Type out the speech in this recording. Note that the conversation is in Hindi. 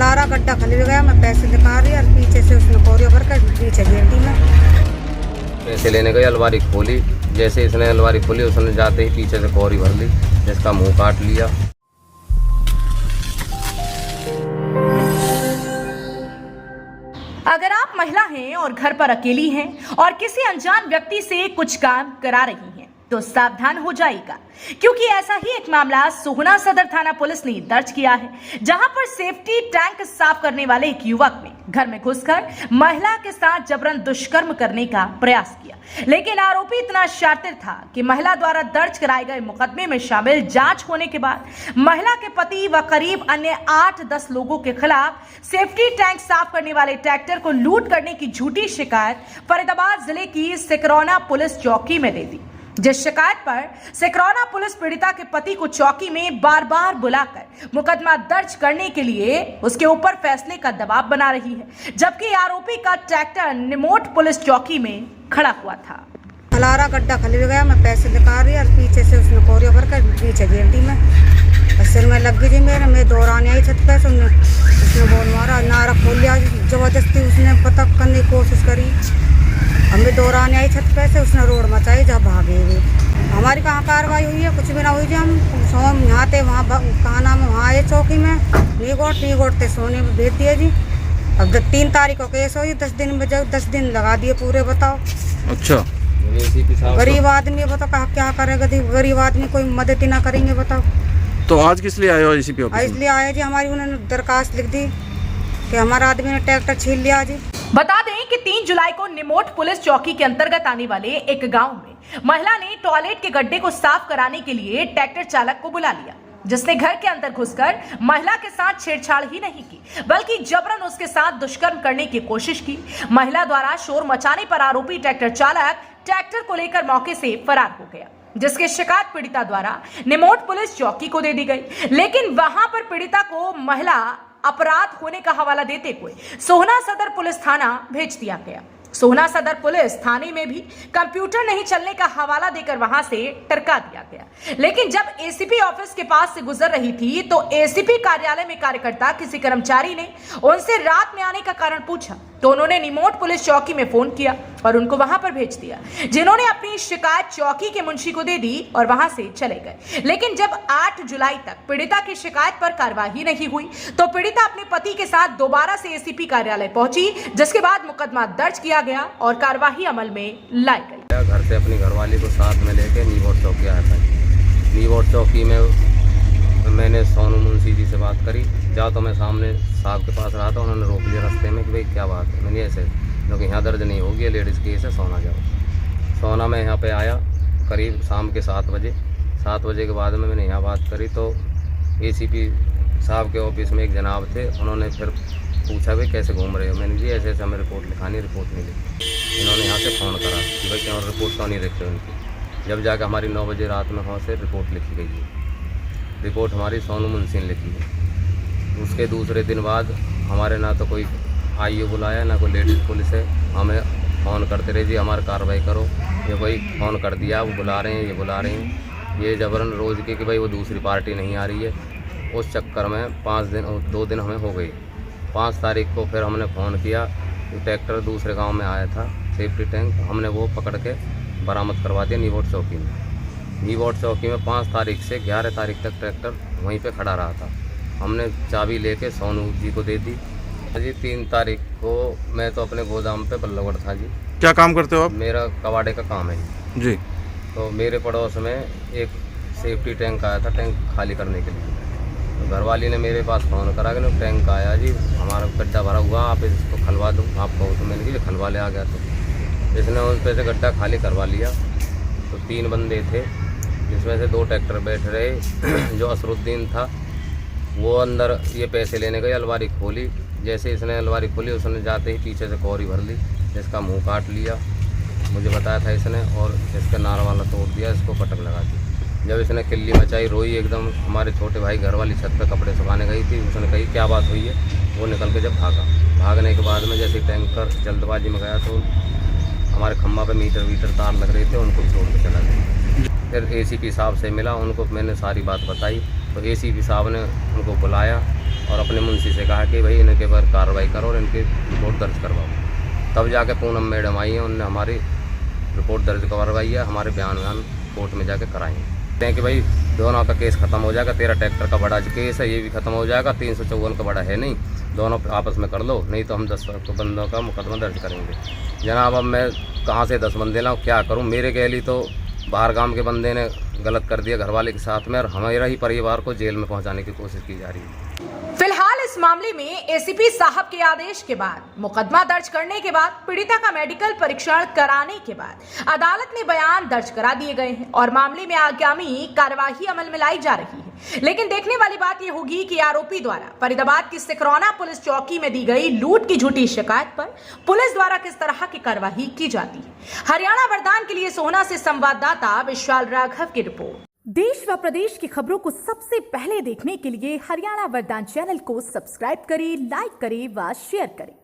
लारा गड्ढा खल गया, मैं पैसे निकाल रही और पीछे से उसने कोरिया भर कर पीछे गेटी में पैसे लेने गई, अलमारी खोली। जैसे इसने अलमारी खोली उसने जाते ही पीछे से कोरी भर ली, जिसका मुंह काट लिया। अगर आप महिला हैं और घर पर अकेली हैं और किसी अनजान व्यक्ति से कुछ काम करा रही हैं तो सावधान हो जाइएगा, क्योंकि ऐसा ही एक मामला सोहना सदर थाना पुलिस ने दर्ज किया है, जहां पर सेफ्टी टैंक साफ करने वाले एक युवक ने घर में घुसकर महिला के साथ जबरन दुष्कर्म करने का प्रयास किया। लेकिन आरोपी इतना शातिर था कि महिला द्वारा दर्ज कराए गए मुकदमे में शामिल जांच होने के बाद महिला के पति व करीब अन्य 8-10 लोगों के खिलाफ सेफ्टी टैंक साफ करने वाले ट्रैक्टर को लूट करने की झूठी शिकायत फरीदाबाद जिले की सिकरौना पुलिस चौकी में दे दी, जिस शिकायत पर सिकरौना पुलिस पीड़िता के पति को चौकी में बार बार बुलाकर मुकदमा दर्ज करने के लिए उसके ऊपर फैसले का दबाव बना रही है, जबकि आरोपी का ट्रैक्टर निमोट पुलिस चौकी में खड़ा हुआ था। लारा गड्ढा खल गया, मैं पैसे निकाल रही और पीछे से उसने कोरिया भर कर पीछे गेटी में सिर में लग गई मेरे। मैं दौड़ाने आई छत पे, उसने बोल मारा, नारा खोल लिया, जबरदस्ती उसने पता करने की कोशिश करी। हमें दौड़ाने आई छत पे से, उसने रोड मचाई, जब भागे हुए। हमारी कहाँ कार्रवाई हुई है, कुछ भी ना हुई जी। हम यहाँ थे, वहाँ कहाँ नाम है, वहाँ आए चौकी में नीगोट थे, सोने में भेज दिए जी। अब 3 तारीख को केस हुई, 10 दिन में जब 10 दिन लगा दिए पूरे। बताओ, अच्छा गरीब आदमी बताओ क्या करेगा, गरीब आदमी कोई मदद ही ना करेंगे, बताओ। तो आज किस लिए आए हो एसीपी ऑफिस? इसलिए आए जी, हमारी उन्होंने दरखास्त लिख दी कि हमारा आदमी ने ट्रैक्टर छीन लिया जी। बता दें कि 3 जुलाई को निमोट पुलिस चौकी के अंतर्गत आने वाले एक गांव में महिला ने टॉयलेट के गड्ढे को साफ कराने के लिए ट्रैक्टर चालक को बुला लिया, जिसने घर के अंदर घुसकर महिला के साथ छेड़छाड़ ही नहीं की बल्कि जबरन उसके साथ दुष्कर्म करने की कोशिश की। महिला द्वारा शोर मचाने पर आरोपी ट्रैक्टर चालक ट्रैक्टर को लेकर मौके से फरार हो गया, जिसकी शिकायत पीड़िता द्वारा निमोट पुलिस चौकी को दे दी गई। लेकिन वहां पर पीड़िता को महिला अपराध होने का हवाला देते हुए सोहना सदर पुलिस थाना भेज दिया गया। सोहना सदर पुलिस थाने में भी कंप्यूटर नहीं चलने का हवाला देकर वहां से टरका दिया गया। लेकिन जब एसीपी ऑफिस के पास से गुजर रही थी तो एसीपी कार्यालय में कार्यकर्ता किसी कर्मचारी ने उनसे रात में आने का कारण पूछा, तो उन्होंने निमोट पुलिस चौकी में फोन किया और उनको वहां पर भेज दिया, जिन्होंने अपनी शिकायत चौकी के मुंशी को दे दी और वहां से चले गए। लेकिन जब 8 जुलाई तक पीड़िता की शिकायत पर कार्रवाई नहीं हुई तो पीड़िता अपने पति के साथ दोबारा से एसीपी कार्यालय पहुंची, जिसके बाद मुकदमा दर्ज किया गया और कार्रवाई अमल में लाई गई। घर से अपनी घरवाली को साथ में लेके नीवोट चौकी आया था। नीवोट चौकी में मैंने सोनू मुंशी जी से बात करी, जाओ तो मैं सामने साहब के पास रहा था, उन्होंने रोक लिया रास्ते में कि भाई क्या बात है। मैंने ऐसे, क्योंकि यहाँ दर्ज नहीं होगी, लेडीज़ केस है, सोना जाओ। सोना मैं यहाँ पे आया करीब शाम के 7 बजे। 7 बजे के बाद में मैंने यहाँ बात करी तो एसीपी साहब के ऑफिस में एक जनाब थे, उन्होंने फिर पूछा भाई कैसे घूम रहे हो। मैंने जी ऐसे ऐसे हमें रिपोर्ट लिखानी, रिपोर्ट नहीं लिखी। इन्होंने यहाँ से फ़ोन करा कि भाई क्यों रिपोर्ट क्यों नहीं लिखते उनकी। जब जाकर हमारी 9 बजे रात में वहाँ से रिपोर्ट लिखी गई है। रिपोर्ट हमारी सोनू मुंशी ने लिखी है। उसके दूसरे दिन बाद हमारे ना तो कोई आईओ बुलाया, ना कोई लेडीज़ पुलिस है। हमें फ़ोन करते रहे जी हमारी कार्रवाई करो, ये कोई फ़ोन कर दिया, वो बुला रहे हैं, ये बुला रहे हैं, ये जबरन रोज़ के कि भाई वो दूसरी पार्टी नहीं आ रही है। उस चक्कर में 2 दिन हमें हो गई। 5 तारीख को फिर हमने फ़ोन किया, ट्रैक्टर दूसरे गांव में आया था सेफ्टी टैंक, हमने वो पकड़ के बरामद करवा दिया नीवोट चौकी में। नीवोट चौकी में 5 तारीख से 11 तारीख तक ट्रैक्टर वहीं पे खड़ा रहा था। हमने चाबी लेके सोनू जी को दे दी जी। 3 तारीख को मैं तो अपने गोदाम पे बल्लभगढ़ था जी। क्या काम करते हो आप? मेरा कबाड़े का काम है जी। तो मेरे पड़ोस में एक सेफ्टी टैंक आया था, टैंक खाली करने के लिए। तो घरवाली ने मेरे पास फ़ोन करा कि टैंक आया जी, हमारा गड्ढा भरा हुआ, आप इसको खलवा दो आपको। तो मैंने कहा खलवा ले, आ गया। तो इसने उस पर से गड्ढा खाली करवा लिया। तो 3 बंदे थे, जिसमें से 2 ट्रैक्टर बैठ रहे। जो असरुद्दीन था वो अंदर ये पैसे लेने गई, अलमारी खोली। जैसे इसने अलमारी खोली उसने जाते ही पीछे से कोरी भर ली, जिसका मुंह काट लिया, मुझे बताया था इसने, और इसका नार वाला तोड़ दिया, इसको पटक लगा दी। जब इसने किल्ली मचाई, रोई एकदम। हमारे छोटे भाई घर वाली छत पे कपड़े सुखाने गई थी, उसने कही क्या बात हुई है। वो निकल के जब भागने के बाद में जैसे टैंकर जल्दबाजी में गया तो हमारे खम्भा पे मीटर तार लग रहे थे, उनको छोड़ के चला गया। फिर एसीपी साहब से मिला, उनको मैंने सारी बात बताई। तो एसीपी साहब ने उनको बुलाया और अपने मुंशी से कहा कि भाई इनके पर कार्रवाई करो और इनकी रिपोर्ट दर्ज करवाओ। तब जाके पूनम मैडम आई हैं, उन्होंने हमारी रिपोर्ट दर्ज करवाई है, हमारे बयान कोर्ट में जाके कराएंगे। कहते हैं कि भाई दोनों का केस खत्म हो जाएगा, तेरा ट्रैक्टर का बड़ा केस है ये भी खत्म हो जाएगा, 354 का बड़ा है नहीं, दोनों आपस में कर लो, नहीं तो हम 10 बंदों का मुकदमा दर्ज करेंगे। जनाब अब मैं कहाँ से 10 बंदे लाऊं, क्या करूं? मेरे कहली तो बाहर गांव के बंदे ने गलत कर दिया घरवाले के साथ में, और हमारा ही परिवार को जेल में पहुंचाने की कोशिश की जा रही है। फिलहाल इस मामले में एसीपी साहब के आदेश के बाद, मुकदमा दर्ज करने के बाद, पीड़िता का मेडिकल परीक्षण कराने के बाद अदालत में बयान दर्ज करा दिए गए हैं और मामले में आगामी कार्यवाही अमल में लाई जा रही है। लेकिन देखने वाली बात यह होगी कि आरोपी द्वारा फरीदाबाद की सिकरौना पुलिस चौकी में दी गई लूट की झूठी शिकायत पर पुलिस द्वारा किस तरह की कार्रवाई की जाती है। हरियाणा वरदान के लिए सोहना से संवाददाता विशाल राघव की रिपोर्ट। देश व प्रदेश की खबरों को सबसे पहले देखने के लिए हरियाणा वरदान चैनल को सब्सक्राइब करें, लाइक करें व शेयर करें।